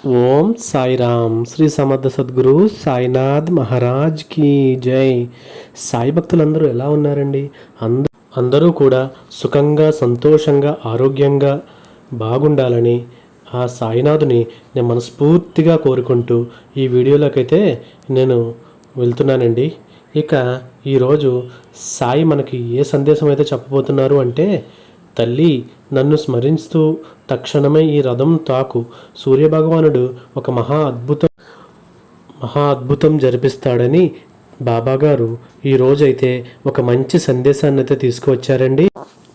ఓం సాయిరామ్. శ్రీ సమర్థ సద్గురు సాయినాథ్ మహారాజ్ కి జై. సాయి భక్తులందరూ ఎలా ఉన్నారండి? అందరూ కూడా సుఖంగా, సంతోషంగా, ఆరోగ్యంగా బాగుండాలని ఆ సాయినాథుని నేను మనస్ఫూర్తిగా కోరుకుంటూ ఈ వీడియోలోకైతే నేను వెళ్తున్నానండి. ఇక ఈరోజు సాయి మనకి ఏ సందేశం అయితే చెప్పబోతున్నారు అంటే, తల్లి నన్ను స్మరిస్తూ తక్షణమే ఈ రథం తాకు. సూర్యభగవానుడు ఒక మహా అద్భుతం జరిపిస్తాడని బాబాగారు ఈరోజైతే ఒక మంచి సందేశాన్ని అయితే తీసుకువచ్చారండి.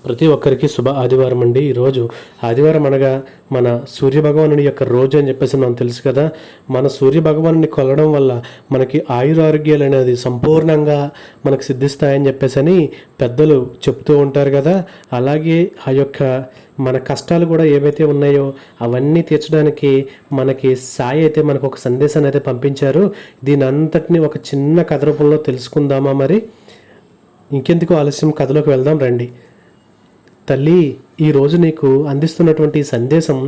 ప్రతి ఒక్కరికి శుభ ఆదివారం అండి. ఈరోజు ఆదివారం అనగా మన సూర్యభగవానుడి యొక్క రోజు అని చెప్పేసి మనం తెలుసు కదా. మన సూర్యభగవానుని కొలవడం వల్ల మనకి ఆయురారోగ్యాలు అనేది సంపూర్ణంగా మనకు సిద్ధిస్తాయని చెప్పేసి పెద్దలు చెప్తూ ఉంటారు కదా. అలాగే ఆ యొక్క మన కష్టాలు కూడా ఏవైతే ఉన్నాయో అవన్నీ తీర్చడానికి మనకి సాయి అయితే మనకు ఒక సందేశాన్ని అయితే పంపించారు. దీని అంతటిని ఒక చిన్న కథ రూపంలో తెలుసుకుందామా? మరి ఇంకెందుకు ఆలస్యం, కథలోకి వెళ్దాం రండి. తల్లి, ఈరోజు నీకు అందిస్తున్నటువంటి సందేశం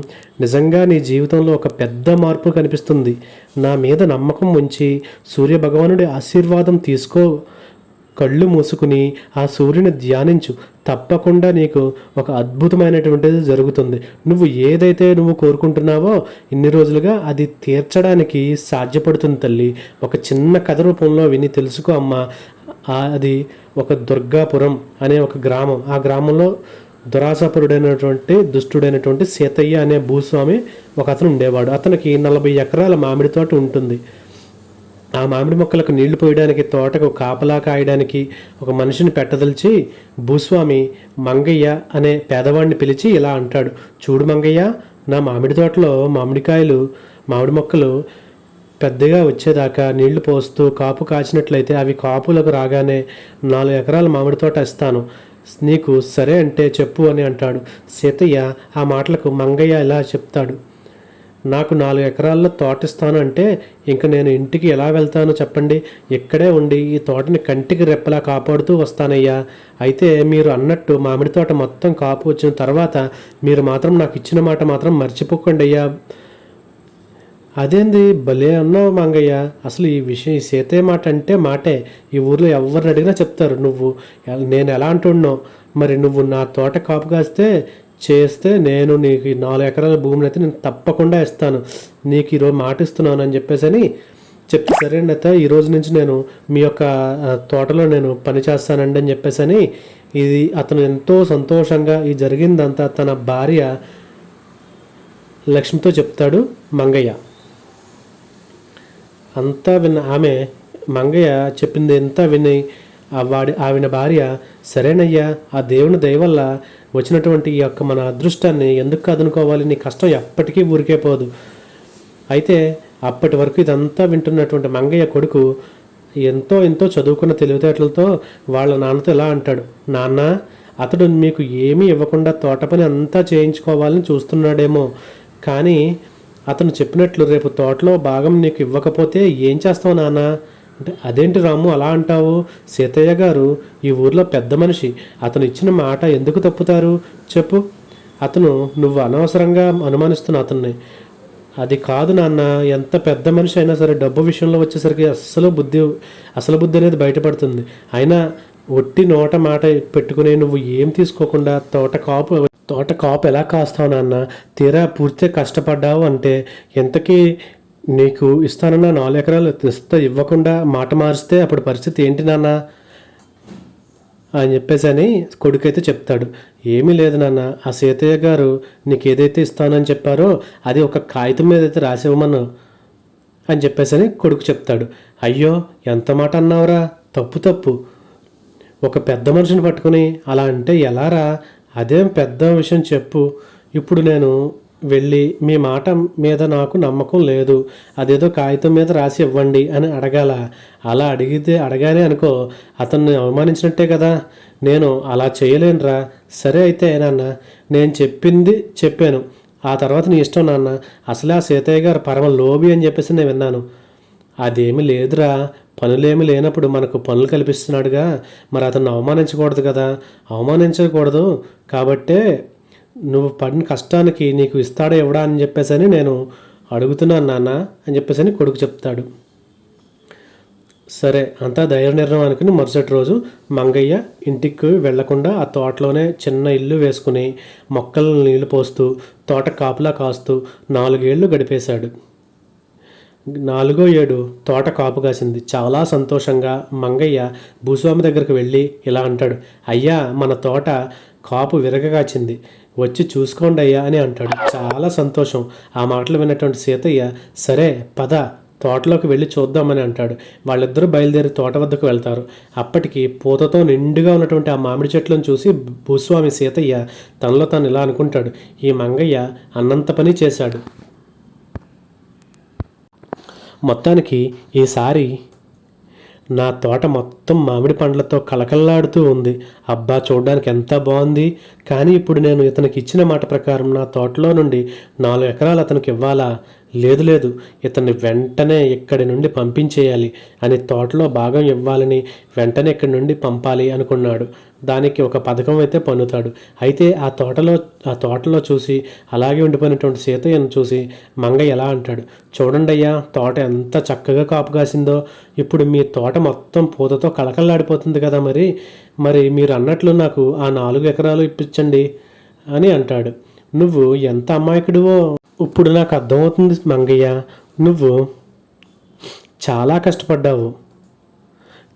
నిజంగా నీ జీవితంలో ఒక పెద్ద మార్పు కనిపిస్తుంది. నా మీద నమ్మకం ఉంచి సూర్యభగవానుడి ఆశీర్వాదం తీసుకో. కళ్ళు మూసుకుని ఆ సూర్యుని ధ్యానించు. తప్పకుండా నీకు ఒక అద్భుతమైనటువంటిది జరుగుతుంది. నువ్వు ఏదైతే కోరుకుంటున్నావో ఇన్ని రోజులుగా అది తీర్చడానికి సాధ్యపడుతుంది తల్లి. ఒక చిన్న కథ రూపంలో విని తెలుసుకో అమ్మా. అది ఒక దుర్గాపురం అనే ఒక గ్రామం. ఆ గ్రామంలో దుష్టుడైనటువంటి సీతయ్య అనే భూస్వామి ఒక అతను ఉండేవాడు. అతనికి 40 ఎకరాల మామిడి తోట ఉంటుంది. ఆ మామిడి మొక్కలకు నీళ్లు పోయడానికి, తోటకు కాపలా కాయడానికి ఒక మనిషిని పెట్టదలిచి భూస్వామి మంగయ్య అనే పేదవాడిని పిలిచి ఇలా అంటాడు, చూడు మంగయ్య, నా మామిడి తోటలో మామిడి మొక్కలు పెద్దగా వచ్చేదాకా నీళ్లు పోస్తూ కాపు కాచినట్లయితే అవి కాపులకు రాగానే 4 ఎకరాల మామిడి తోట ఇస్తాను. నీకు సరే అంటే చెప్పు అని అంటాడు. సీతయ్య ఆ మాటలకు మంగయ్య ఇలా చెప్తాడు, నాకు 4 ఎకరాల్లో తోట ఇస్తాను అంటే ఇంక నేను ఇంటికి ఎలా వెళ్తాను చెప్పండి? ఇక్కడే ఉండి ఈ తోటని కంటికి రెప్పలా కాపాడుతూ వస్తానయ్యా. అయితే మీరు అన్నట్టు మామిడి తోట మొత్తం కాపు వచ్చిన తర్వాత మీరు మాత్రం నాకు ఇచ్చిన మాట మాత్రం మర్చిపోకండి అయ్యా. అదేంది భలే అన్నావు మంగయ్య, అసలు ఈ విషయం, ఈ సీతయ్య మాట అంటే మాటే. ఈ ఊర్లో ఎవరిని అడిగినా చెప్తారు నేను ఎలా అంటున్నావు. మరి నువ్వు నా తోట కాపు చేస్తే నేను నీకు 4 ఎకరాల భూమిని అయితే నేను తప్పకుండా ఇస్తాను. నీకు ఈరోజు మాట ఇస్తున్నాను అని చెప్పేసి చెప్పి, సరేనైతే ఈరోజు నుంచి నేను మీ యొక్క తోటలో నేను పని చేస్తానండి అని చెప్పేసి ఇది అతను ఎంతో సంతోషంగా ఈ జరిగిందంతా తన భార్య లక్ష్మితో చెప్తాడు మంగయ్య. అంతా విన్న మంగయ్య చెప్పింది అంతా విని ఆవిడ భార్య, సరేనయ్యా, ఆ దేవుని దయ వల్ల వచ్చినటువంటి ఈ యొక్క మన అదృష్టాన్ని ఎందుకు కాదనుకోవాలి? నీ కష్టం ఎప్పటికీ ఊరికే పోదు. అయితే అప్పటి వరకు ఇదంతా వింటున్నటువంటి మంగయ్య కొడుకు ఎంతో చదువుకున్న తెలివితేటలతో వాళ్ళ నాన్నతో ఇలా అంటాడు, నాన్న, అతడు మీకు ఏమీ ఇవ్వకుండా తోట పని అంతా చేయించుకోవాలని చూస్తున్నాడేమో, కానీ అతను చెప్పినట్లు రేపు తోటలో భాగం నీకు ఇవ్వకపోతే ఏం చేస్తావు నాన్న అంటే, అదేంటి రాము అలా అంటావు? సీతయ్య గారు ఈ ఊర్లో పెద్ద మనిషి, అతను ఇచ్చిన మాట ఎందుకు తప్పుతారు చెప్పు. నువ్వు అనవసరంగా అనుమానిస్తున్న అతన్ని. అది కాదు నాన్న, ఎంత పెద్ద మనిషి అయినా సరే డబ్బు విషయంలో వచ్చేసరికి అసలు బుద్ధి అనేది బయటపడుతుంది. అయినా ఒట్టి నోట మాట పెట్టుకుని నువ్వు ఏం తీసుకోకుండా తోట కాపు ఎలా కాస్తావు నాన్న? తీరా పూర్తిగా కష్టపడ్డావు అంటే ఎంతకీ నీకు ఇస్తానన్న 4 ఎకరాలు ఇవ్వకుండా మాట మారిస్తే అప్పుడు పరిస్థితి ఏంటి నాన్న అని చెప్పేసి కొడుకైతే చెప్తాడు. ఏమీ లేదు నాన్న, ఆ సీతయ్య గారు నీకు ఏదైతే ఇస్తానని చెప్పారో అది ఒక కాగితం మీద అయితే రాసివ్వమను అని చెప్పేసి కొడుకు చెప్తాడు. అయ్యో, ఎంత మాట అన్నావురా, తప్పు. ఒక పెద్ద మనిషిని పట్టుకుని అలా అంటే ఎలారా? అదేం పెద్ద విషయం చెప్పు. ఇప్పుడు నేను వెళ్ళి మీ మాట మీద నాకు నమ్మకం లేదు, అదేదో కాగితం మీద రాసి ఇవ్వండి అని అడగాల? అలా అడగానే అనుకో, అతన్ని అవమానించినట్టే కదా. నేను అలా చేయలేనురా. సరే అయితే నాన్న, నేను చెప్పాను, ఆ తర్వాత నీ ఇష్టం నాన్న. అసలే ఆ సీతయ్య గారు పరమ లోబి అని చెప్పేసి నేను విన్నాను. అదేమి లేదురా, పనులేమి లేనప్పుడు మనకు పనులు కల్పిస్తున్నాడుగా, మరి అతన్ని అవమానించకూడదు కాబట్టే నువ్వు పడిన కష్టానికి నీకు ఇస్తాడా ఇవ్వడా అని చెప్పేసి నేను అడుగుతున్నాను నాన్న అని చెప్పేసి అని కొడుకు చెప్తాడు. సరే అంతా ధైర్య నిర్ణయం అనుకుని మరుసటి రోజు మంగయ్య ఇంటికి వెళ్లకుండా ఆ తోటలోనే చిన్న ఇల్లు వేసుకుని మొక్కలను నీళ్లు పోస్తూ తోట కాపులా కాస్తూ 4 ఏళ్ళు గడిపేశాడు. 4వ ఏడు తోట కాపు కాసింది. చాలా సంతోషంగా మంగయ్య భూస్వామి దగ్గరికి వెళ్ళి ఇలా అంటాడు, అయ్యా మన తోట కాపు విరగగాచింది, వచ్చి చూసుకోండి అయ్యా అని అంటాడు. చాలా సంతోషం. ఆ మాటలు విన్నటువంటి సీతయ్య సరే పద తోటలోకి వెళ్ళి చూద్దామని అంటాడు. వాళ్ళిద్దరూ బయలుదేరి తోట వద్దకు వెళ్తారు. అప్పటికి పూతతో నిండుగా ఉన్నటువంటి ఆ మామిడి చెట్లను చూసి భూస్వామి సీతయ్య తనలో తాను ఇలా అనుకుంటాడు, ఈ మంగయ్య అన్నంత పని చేశాడు. మొత్తానికి ఈసారి నా తోట మొత్తం మామిడి పండ్లతో కలకల్లాడుతూ ఉంది. అబ్బా చూడడానికి ఎంత బాగుంది. కానీ ఇప్పుడు నేను ఇతనికి ఇచ్చిన మాట ప్రకారం నా తోటలో నుండి 4 ఎకరాలు అతనికి ఇవ్వాలా? లేదు, ఇతన్ని వెంటనే ఇక్కడి నుండి పంపించేయాలి అని, తోటలో భాగం ఇవ్వాలని వెంటనే ఇక్కడి నుండి పంపాలి అనుకున్నాడు. దానికి ఒక పథకం అయితే పన్నుతాడు. అయితే ఆ తోటలో చూసి అలాగే ఉండిపోయినటువంటి సీతయ్యను చూసి మంగయ్య ఎలా అంటాడు, చూడండి అయ్యా తోట ఎంత చక్కగా కాపు కాసిందో, ఇప్పుడు మీ తోట మొత్తం పూతతో కళకళలాడిపోతుంది కదా, మరి మీరు అన్నట్లు నాకు ఆ 4 ఎకరాలు ఇప్పించండి అని అంటాడు. నువ్వు ఎంత అమాయకుడివో ఇప్పుడు నాకు అర్థమవుతుంది మంగయ్య, నువ్వు చాలా కష్టపడ్డావు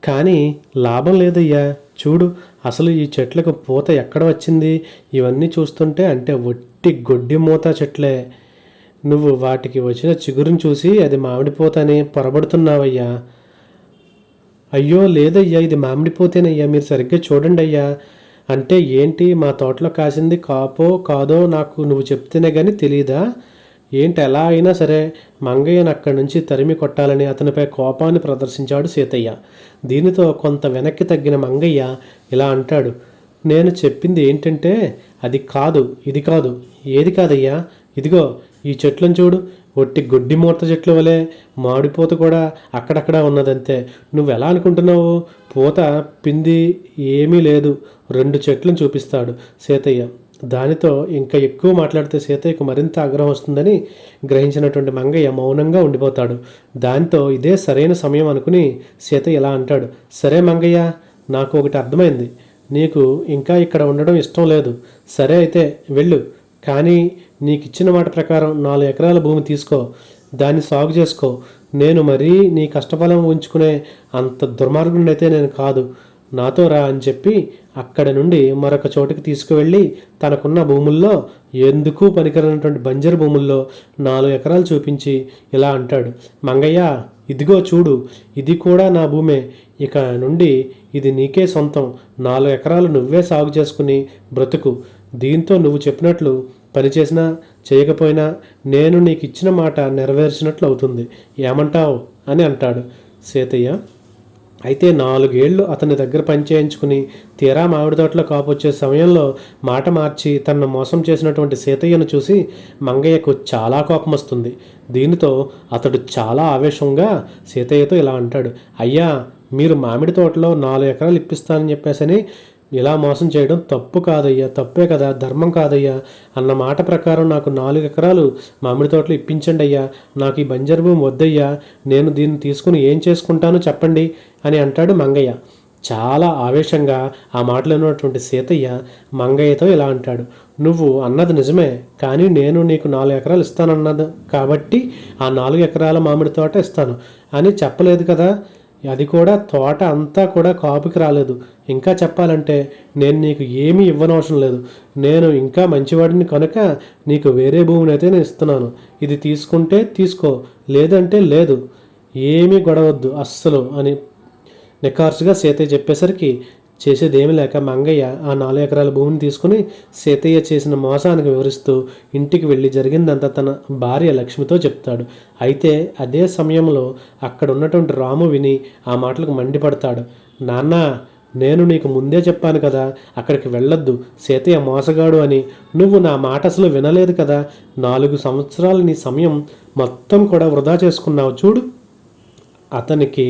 కానీ లాభం లేదయ్యా. చూడు అసలు ఈ చెట్లకు పూత ఎక్కడ వచ్చింది? ఇవన్నీ చూస్తుంటే అంటే ఒట్టి గొడ్డి మూత చెట్లే. నువ్వు వాటికి వచ్చిన చిగురుని చూసి అది మామిడి పూత అని పొరబడుతున్నావయ్యా. అయ్యో లేదయ్యా, ఇది మామిడి పూతేనయ్యా, మీరు సరిగ్గా చూడండి అయ్యా. అంటే ఏంటి, మా తోటలో కాసింది కాపో కాదో నాకు నువ్వు చెప్తేనే కానీ తెలీదా ఏంటి? ఎలా అయినా సరే మంగయ్యను అక్కడి నుంచి తరిమి కొట్టాలని అతనిపై కోపాన్ని ప్రదర్శించాడు సీతయ్య. దీనితో కొంత వెనక్కి తగ్గిన మంగయ్య ఇలా అంటాడు, నేను చెప్పింది ఏంటంటే అది కాదు, ఇది కాదు. ఏది కాదయ్యా? ఇదిగో ఈ చెట్లను చూడు, ఒట్టి గొడ్డి మూత చెట్ల వలె మామిడిపూత కూడా అక్కడక్కడ ఉన్నదంతే. నువ్వు ఎలా అనుకుంటున్నావు? పూత పిండి ఏమీ లేదు. 2 చెట్లను చూపిస్తాడు సీతయ్య. దానితో ఇంకా ఎక్కువ మాట్లాడితే సీతయ్యకు మరింత ఆగ్రహం వస్తుందని గ్రహించినటువంటి మంగయ్య మౌనంగా ఉండిపోతాడు. దాంతో ఇదే సరైన సమయం అనుకుని సీతయ్య ఇలా అంటాడు, సరే మంగయ్య, నాకు ఒకటి అర్థమైంది. నీకు ఇంకా ఇక్కడ ఉండడం ఇష్టం లేదు. సరే అయితే వెళ్ళు. కానీ నీకు ఇచ్చిన మాట ప్రకారం 4 ఎకరాల భూమి తీసుకో, దాన్ని సాగు చేసుకో. నేను మరీ నీ కష్టఫలం ఉంచుకునే అంత దుర్మార్గుడినైతే నేను కాదు, నాతో రా అని చెప్పి అక్కడి నుండి మరొక చోటుకి తీసుకువెళ్ళి తనకున్న భూముల్లో ఎందుకు పనికిరానటువంటి బంజరు భూముల్లో 4 ఎకరాలు చూపించి ఇలా అంటాడు, మంగయ్య ఇదిగో చూడు, ఇది కూడా నా భూమే. ఇక నుండి ఇది నీకే సొంతం. 4 ఎకరాలు నువ్వే సాగు చేసుకుని బ్రతుకు. దీంతో నువ్వు చెప్పినట్లు పనిచేసినా చేయకపోయినా నేను నీకు ఇచ్చిన మాట నెరవేర్చినట్లు అవుతుంది. ఏమంటావు అని అంటాడు సీతయ్య. అయితే 4 ఏళ్ళు అతని దగ్గర పనిచేయించుకుని తీరా మామిడి తోటలో కాపొచ్చే సమయంలో మాట మార్చి తనను మోసం చేసినటువంటి సీతయ్యను చూసి మంగయ్యకు చాలా కోపం వస్తుంది. దీనితో అతడు చాలా ఆవేశంగా సీతయ్యతో ఇలా అంటాడు, అయ్యా మీరు మామిడి తోటలో 4 ఎకరాలు ఇప్పిస్తానని చెప్పేసని ఇలా మోసం చేయడం తప్పు కాదయ్యా, తప్పే కదా, ధర్మం కాదయ్యా. అన్న మాట ప్రకారం నాకు 4 ఎకరాలు మామిడి తోటలు ఇప్పించండి అయ్యా. నాకు ఈ బంజరు భూమి వద్దయ్యా. నేను దీన్ని తీసుకుని ఏం చేసుకుంటానో చెప్పండి అని అంటాడు మంగయ్య. చాలా ఆవేశంగా ఆ మాటలు ఉన్నటువంటి సీతయ్య మంగయ్యతో ఇలా అంటాడు, నువ్వు అన్నది నిజమే, కానీ నేను నీకు 4 ఎకరాలు ఇస్తానన్నది కాబట్టి ఆ 4 ఎకరాల మామిడి తోట ఇస్తాను అని చెప్పలేదు కదా. అది కూడా తోట అంతా కూడా కాపుకి రాలేదు. ఇంకా చెప్పాలంటే నేను నీకు ఏమీ ఇవ్వనవసరం లేదు. నేను ఇంకా మంచివాడిని కనుక నీకు వేరే భూమిని అయితే నేను ఇస్తున్నాను. ఇది తీసుకుంటే తీసుకో, లేదంటే లేదు, ఏమీ గొడవద్దు అస్సలు అని నిఖార్సుగా సీతయ్య చెప్పేసరికి చేసేదేమీ లేక మంగయ్య ఆ 4 ఎకరాల భూమిని తీసుకుని సీతయ్య చేసిన మోసానికి వివరిస్తూ ఇంటికి వెళ్ళి జరిగిందంతా తన భార్య లక్ష్మితో చెప్తాడు. అయితే అదే సమయంలో అక్కడ ఉన్నటువంటి రాము విని ఆ మాటలకు మండిపడతాడు. నాన్న, నేను నీకు ముందే చెప్పాను కదా అక్కడికి వెళ్ళొద్దు, సీతయ్య మోసగాడు అని. నువ్వు నా మాట అసలు వినలేదు కదా. 4 సంవత్సరాలు నీ సమయం మొత్తం కూడా వృధా చేసుకున్నావు. చూడు, అతనికి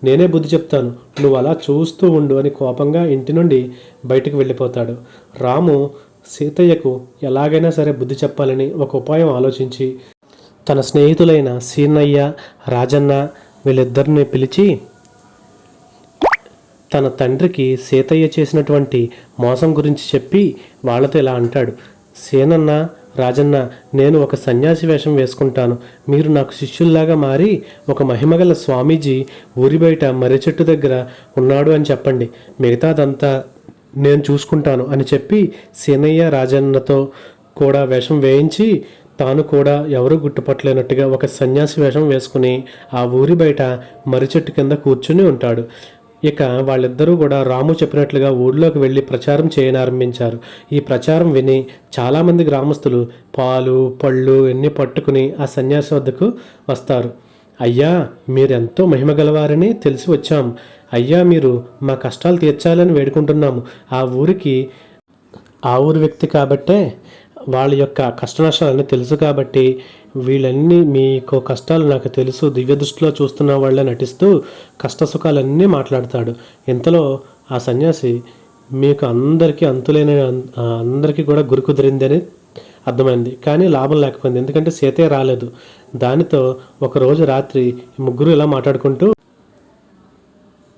నేనే బుద్ధి చెప్తాను, నువ్వు అలా చూస్తూ ఉండు అని కోపంగా ఇంటి నుండి బయటికి వెళ్ళిపోతాడు. రాము సీతయ్యకు ఎలాగైనా సరే బుద్ధి చెప్పాలని ఒక ఉపాయం ఆలోచించి తన స్నేహితులైన సీనయ్య, రాజన్న వీళ్ళిద్దరిని పిలిచి తన తండ్రికి సీతయ్య చేసినటువంటి మోసం గురించి చెప్పి వాళ్ళతో ఇలా అంటాడు. సేనన్న, రాజన్న, నేను ఒక సన్యాసి వేషం వేసుకుంటాను. మీరు నాకు శిష్యుల్లాగా మారి ఒక మహిమగల స్వామీజీ ఊరి బయట మర్రి చెట్టు దగ్గర ఉన్నాడు అని చెప్పండి. మిగతాదంతా నేను చూసుకుంటాను అని చెప్పి సేనయ్య, రాజన్నతో కూడా వేషం వేయించి తాను కూడా ఎవరూ గుర్తుపట్టలేనట్టుగా ఒక సన్యాసి వేషం వేసుకుని ఆ ఊరి బయట మర్రి చెట్టు కింద కూర్చుని ఉంటాడు. ఇక వాళ్ళిద్దరూ కూడా రాము చెప్పినట్లుగా ఊళ్ళోకి వెళ్ళి ప్రచారం చేయనారంభించారు. ఈ ప్రచారం విని చాలామంది గ్రామస్తులు పాలు, పళ్ళు ఎన్ని పట్టుకుని ఆ సన్యాసి వద్దకు వస్తారు. అయ్యా, మీరెంతో మహిమగలవారని తెలిసి వచ్చాం. అయ్యా, మీరు మా కష్టాలు తీర్చాలని వేడుకుంటున్నాము. ఆ ఊరి వ్యక్తి కాబట్టే వాళ్ళ యొక్క కష్టనష్టాలన్నీ తెలుసు కాబట్టి వీళ్ళన్నీ మీకు కష్టాలు నాకు తెలుసు దివ్య దృష్టిలో చూస్తున్న వాళ్ళే నటిస్తూ కష్టసుఖాలన్నీ మాట్లాడతాడు. ఇంతలో ఆ సన్యాసి మీకు అందరికీ అంతులేని అందరికీ కూడా గురి కుదిరిందని అర్థమైంది. కానీ లాభం లేకపోయింది, ఎందుకంటే సీతే రాలేదు. దానితో ఒకరోజు రాత్రి ముగ్గురు ఇలా మాట్లాడుకుంటూ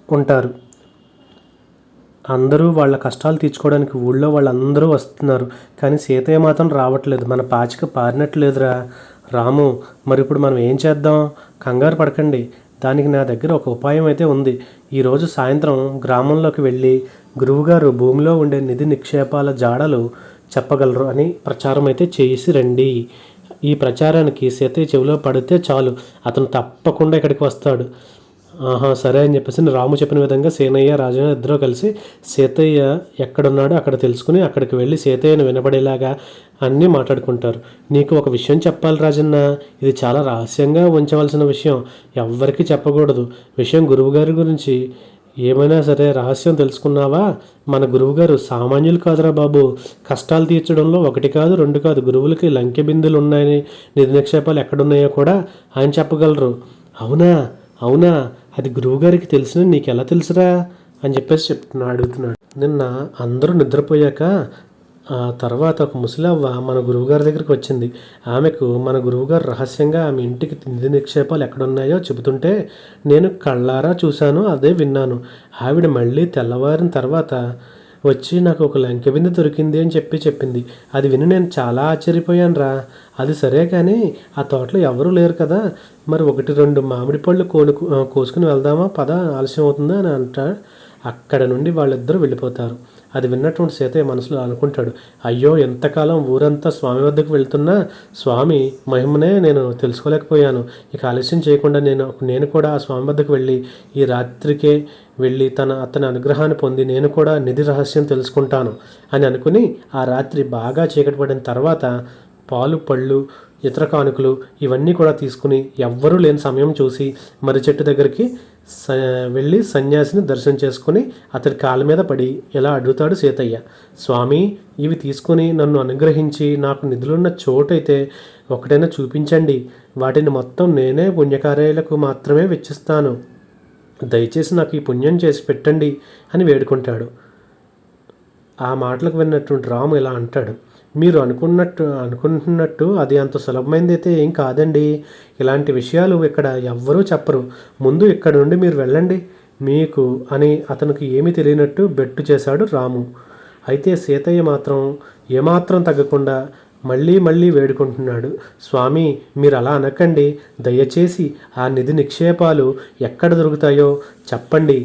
ఉంటారు. అందరూ వాళ్ళ కష్టాలు తీర్చుకోవడానికి ఊళ్ళో వాళ్ళందరూ వస్తున్నారు, కానీ సీతయ్య మాత్రం రావట్లేదు. మన పాచిక పారినట్లేదురా రాము. మరి ఇప్పుడు మనం ఏం చేద్దాం? కంగారు పడకండి, దానికి నా దగ్గర ఒక ఉపాయం అయితే ఉంది. ఈరోజు సాయంత్రం గ్రామంలోకి వెళ్ళి గురువుగారు భూమిలో ఉండే నిధి నిక్షేపాల జాడలు చెప్పగలరు అని ప్రచారం అయితే చేసి రండి. ఈ ప్రచారానికి సీతయ్య చెవిలో పడితే చాలు, అతను తప్పకుండా ఇక్కడికి వస్తాడు. సరే అని చెప్పేసి రాము చెప్పిన విధంగా సీనయ్య, రాజన్న ఇద్దరూ కలిసి సీతయ్య ఎక్కడున్నాడో అక్కడ తెలుసుకుని అక్కడికి వెళ్ళి సీతయ్యను వినపడేలాగా అన్నీ మాట్లాడుకుంటారు. నీకు ఒక విషయం చెప్పాలి రాజన్న, ఇది చాలా రహస్యంగా ఉంచవలసిన విషయం, ఎవ్వరికీ చెప్పకూడదు. విషయం గురువుగారి గురించి. ఏమైనా సరే రహస్యం తెలుసుకున్నావా? మన గురువుగారు సామాన్యులు కాదురా బాబు. కష్టాలు తీర్చడంలో ఒకటి కాదు, రెండు కాదు, గురువులకి లంకె బిందులు ఉన్నాయని, నిధి నిక్షేపాలు ఎక్కడున్నాయో కూడా ఆయన చెప్పగలరు. అవునా? అవునా? అది గురువుగారికి తెలిసిన నీకు ఎలా తెలుసురా అని చెప్పేసి అడుగుతున్నాడు. నిన్న అందరూ నిద్రపోయాక ఆ తర్వాత ఒక ముసలవ్వ మన గురువుగారి దగ్గరికి వచ్చింది. ఆమెకు మన గురువుగారు రహస్యంగా ఆమె ఇంటికి నిధి నిక్షేపాలు ఎక్కడున్నాయో చెబుతుంటే నేను కళ్ళారా చూశాను, అదే విన్నాను. ఆవిడ మళ్ళీ తెల్లవారిన తర్వాత వచ్చి నాకు ఒక లంకె బిందె దొరికింది అని చెప్పింది. అది విని నేను చాలా ఆశ్చర్యపోయాను రా. అది సరే, కానీ ఆ తోటలో ఎవరూ లేరు కదా, మరి 1-2 మామిడి పళ్ళు కోసుకుని వెళ్దామా, పద, ఆలస్యం అవుతుందా అని అంటాడు. అక్కడ నుండి వాళ్ళిద్దరూ వెళ్ళిపోతారు. అది విన్నటువంటి సీతయ్య మనసులో అనుకుంటాడు, అయ్యో, ఎంతకాలం ఊరంతా స్వామి వద్దకు వెళ్తున్నా స్వామి మహిమనే నేను తెలుసుకోలేకపోయాను. ఇక ఆలస్యం చేయకుండా నేను కూడా ఆ స్వామి వద్దకు వెళ్ళి ఈ రాత్రికే వెళ్ళి అతని అనుగ్రహాన్ని పొంది నేను కూడా నిధి రహస్యం తెలుసుకుంటాను అని అనుకుని ఆ రాత్రి బాగా చీకటి పడిన తర్వాత పాలు, పళ్ళు, ఇతర కానుకలు ఇవన్నీ కూడా తీసుకుని ఎవ్వరూ లేని సమయం చూసి మర్రి చెట్టు దగ్గరికి వెళ్ళి సన్యాసిని దర్శనం చేసుకుని అతడి కాళ్ళ మీద పడి ఇలా అడుగుతాడు సీతయ్య, స్వామి, ఇవి తీసుకుని నన్ను అనుగ్రహించి నాకు నిధులున్న చోటైతే ఒకటైనా చూపించండి. వాటిని మొత్తం నేనే పుణ్యకార్యాలకు మాత్రమే వెచ్చిస్తాను. దయచేసి నాకు ఈ పుణ్యం చేసి పెట్టండి అని వేడుకుంటాడు. ఆ మాటలకు విన్నటువంటి రాము ఇలా అంటాడు, మీరు అనుకుంటున్నట్టు అది అంత సులభమైనది అయితే ఏం కాదండి. ఇలాంటి విషయాలు ఇక్కడ ఎవ్వరూ చెప్పరు. ముందు ఇక్కడ నుండి మీరు వెళ్ళండి మీకు అని అతనికి ఏమీ తెలియనట్టు బెట్టు చేశాడు రాము. అయితే సీతయ్య మాత్రం ఏమాత్రం తగ్గకుండా మళ్ళీ వేడుకుంటున్నాడు, స్వామి, మీరు అలా అనకండి. దయచేసి ఆ నిధి నిక్షేపాలు ఎక్కడ దొరుకుతాయో చెప్పండి,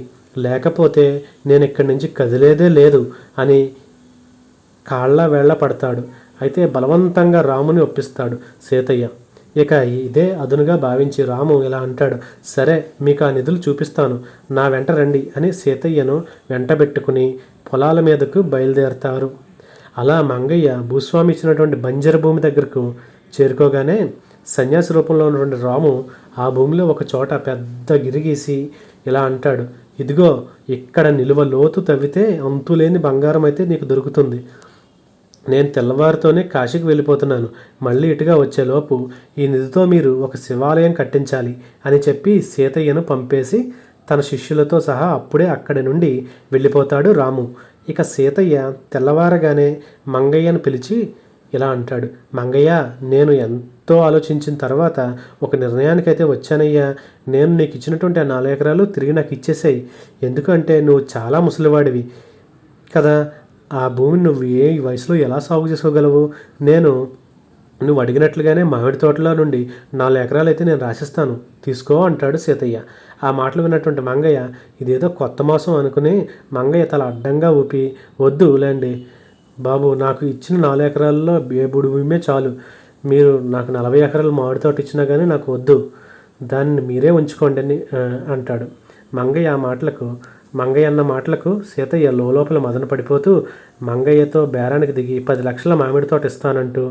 లేకపోతే నేను ఇక్కడి నుంచి కదిలేదే లేదు అని కాళ్ళ వేళ్ళ పడతాడు. అయితే బలవంతంగా రాముని ఒప్పిస్తాడు సీతయ్య. ఇక ఇదే అదునుగా భావించి రాము ఇలా అంటాడు, సరే, మీకు ఆ నిధులు చూపిస్తాను, నా వెంట రండి అని సీతయ్యను వెంటబెట్టుకుని పొలాల మీదకు బయలుదేరతారు. అలా మంగయ్య భూస్వామి ఇచ్చినటువంటి బంజరు భూమి దగ్గరకు చేరుకోగానే సన్యాసి రూపంలో ఉన్నటువంటి రాము ఆ భూమిలో ఒక చోట పెద్ద గిరిగీసి ఇలా అంటాడు, ఇదిగో, ఇక్కడ నిలువ లోతు తవ్వితే అంతులేని బంగారం అయితే నీకు దొరుకుతుంది. నేను తెల్లవారితోనే కాశీకి వెళ్ళిపోతున్నాను. మళ్ళీ ఇటుగా వచ్చేలోపు ఈ నిధితో మీరు ఒక శివాలయం కట్టించాలి అని చెప్పి సీతయ్యను పంపేసి తన శిష్యులతో సహా అప్పుడే అక్కడి నుండి వెళ్ళిపోతాడు రాము. ఇక సీతయ్య తెల్లవారగానే మంగయ్యను పిలిచి ఇలా అంటాడు. మంగయ్య, నేను ఎంతో ఆలోచించిన తర్వాత ఒక నిర్ణయానికైతే వచ్చానయ్యా. నేను నీకు ఇచ్చినటువంటి ఆ 4 ఎకరాలు తిరిగి నాకు ఇచ్చేసాయి. ఎందుకంటే నువ్వు చాలా ముసలివాడివి కదా, ఆ భూమిని నువ్వు ఏ వయసులో ఎలా సాగు చేసుకోగలవు? నువ్వు అడిగినట్లుగానే మామిడి తోటలో నుండి 4 ఎకరాలు అయితే నేను రాసిస్తాను, తీసుకో అంటాడు సీతయ్య. ఆ మాటలు విన్నటువంటి మంగయ్య ఇదేదో కొత్త మోసం అనుకుని మంగయ్య తల అడ్డంగా ఊపి, వద్దు లేండి బాబు, నాకు ఇచ్చిన 4 ఎకరాల్లో బేబుడు భూమే చాలు. మీరు నాకు 40 ఎకరాలు మామిడి తోట ఇచ్చినా కానీ నాకు వద్దు, దాన్ని మీరే ఉంచుకోండి అని అంటాడు. మంగయ్య అన్న మాటలకు సీతయ్య లోపల మదన పడిపోతూ మంగయ్యతో బేరానికి దిగి 10 లక్షల మామిడి తోట ఇస్తానంటూ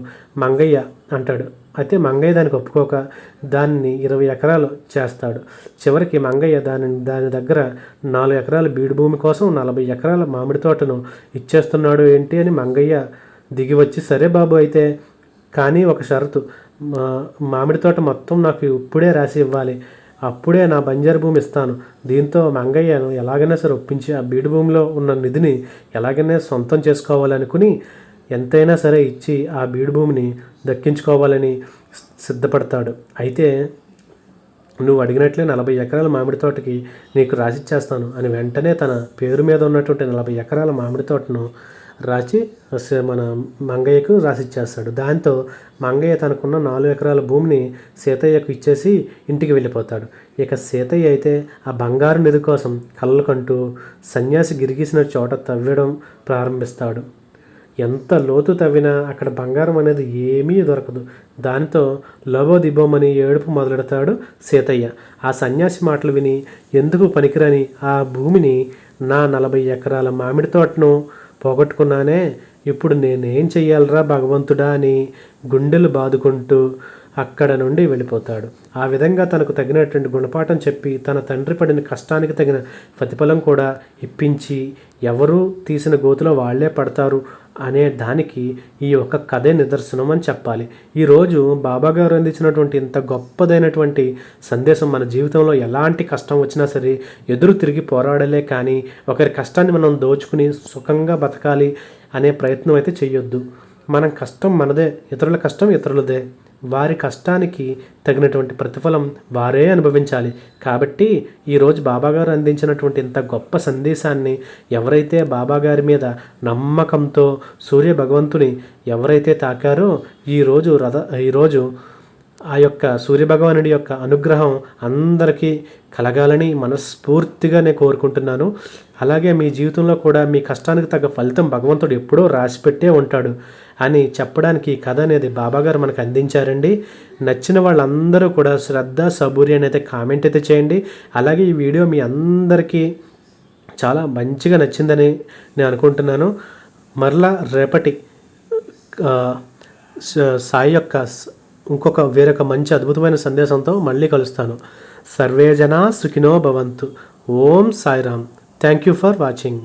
మంగయ్య అంటాడు. అయితే మంగయ్య దానికి ఒప్పుకోక దాన్ని 20 ఎకరాలు చేస్తాడు. చివరికి మంగయ్య దాని దగ్గర 4 ఎకరాల బీడు భూమి కోసం 40 ఎకరాల మామిడి తోటను ఇచ్చేస్తున్నాడు ఏంటి అని మంగయ్య దిగి వచ్చి, సరే బాబు అయితే, కానీ ఒక షరతు, మామిడి తోట మొత్తం నాకు ఇప్పుడే రాసి ఇవ్వాలి, అప్పుడే నా బంజరు భూమి ఇస్తాను. దీంతో మంగయ్యను ఎలాగైనా సరే ఒప్పించి ఆ బీడు భూమిలో ఉన్న నిధిని ఎలాగైనా సొంతం చేసుకోవాలనుకుని ఎంతైనా సరే ఇచ్చి ఆ బీడు భూమిని దక్కించుకోవాలని సిద్ధపడతాడు. అయితే నువ్వు అడిగినట్లే 40 ఎకరాల మామిడి తోటకి నీకు రాసిచ్చేస్తాను అని వెంటనే తన పేరు మీద ఉన్నటువంటి 40 ఎకరాల మామిడి తోటను రాసి మన మంగయ్యకు రాసిచ్చేస్తాడు. దాంతో మంగయ్య తనకున్న 4 ఎకరాల భూమిని సీతయ్యకు ఇచ్చేసి ఇంటికి వెళ్ళిపోతాడు. ఇక సీతయ్య అయితే ఆ బంగారు నిధి కోసం కళ్ళ కంటూ సన్యాసి గిరిగీసిన చోట తవ్వడం ప్రారంభిస్తాడు. ఎంత లోతు తవ్వినా అక్కడ బంగారం అనేది ఏమీ దొరకదు. దానితో లబోదిబోమని ఏడుపు మొదలెడతాడు సీతయ్య. ఆ సన్యాసి మాటలు విని, ఎందుకు పనికిరాని ఆ భూమిని, నా 40 ఎకరాల మామిడి తోటను పోగొట్టుకున్నానే, ఇప్పుడు నేనేం చెయ్యాలరా భగవంతుడా అని గుండెలు బాదుకుంటూ అక్కడ నుండి వెళ్ళిపోతాడు. ఆ విధంగా తనకు తగినటువంటి గుణపాఠం చెప్పి తన తండ్రి పడిన కష్టానికి తగిన ప్రతిఫలం కూడా ఇప్పించి, ఎవరు తీసిన గోతులో వాళ్లే పడతారు అనే దానికి ఈ యొక్క కథే నిదర్శనం అని చెప్పాలి. ఈరోజు బాబాగారు అందించినటువంటి ఇంత గొప్పదైనటువంటి సందేశం, మన జీవితంలో ఎలాంటి కష్టం వచ్చినా సరే ఎదురు తిరిగి పోరాడలే, కానీ ఒకరి కష్టాన్ని మనం దోచుకుని సుఖంగా బతకాలి అనే ప్రయత్నం అయితే చెయ్యొద్దు. మనం కష్టం మనదే, ఇతరుల కష్టం ఇతరులదే. వారి కష్టానికి తగినటువంటి ప్రతిఫలం వారే అనుభవించాలి. కాబట్టి ఈరోజు బాబాగారు అందించినటువంటి ఇంత గొప్ప సందేశాన్ని ఎవరైతే బాబాగారి మీద నమ్మకంతో సూర్య భగవంతుని ఎవరైతే తాకారో ఈరోజు ఆ యొక్క సూర్యభగవానుడి యొక్క అనుగ్రహం అందరికీ కలగాలని మనస్ఫూర్తిగా నేను కోరుకుంటున్నాను. అలాగే మీ జీవితంలో కూడా మీ కష్టానికి తగ్గ ఫలితం భగవంతుడు ఎప్పుడో రాసిపెట్టే ఉంటాడు అని చెప్పడానికి ఈ కథ అనేది బాబాగారు మనకు అందించారండి. నచ్చిన వాళ్ళందరూ కూడా శ్రద్ధ సబూరి అని అయితే కామెంట్ అయితే చేయండి. అలాగే ఈ వీడియో మీ అందరికీ చాలా మంచిగా నచ్చిందని నేను అనుకుంటున్నాను. మరలా రేపటి సాయి యొక్క వేరొక మంచి అద్భుతమైన సందేశంతో మళ్ళీ కలుస్తాను. సర్వే జనా సుఖినో భవంతు. ఓం Sairam. Thank you for watching.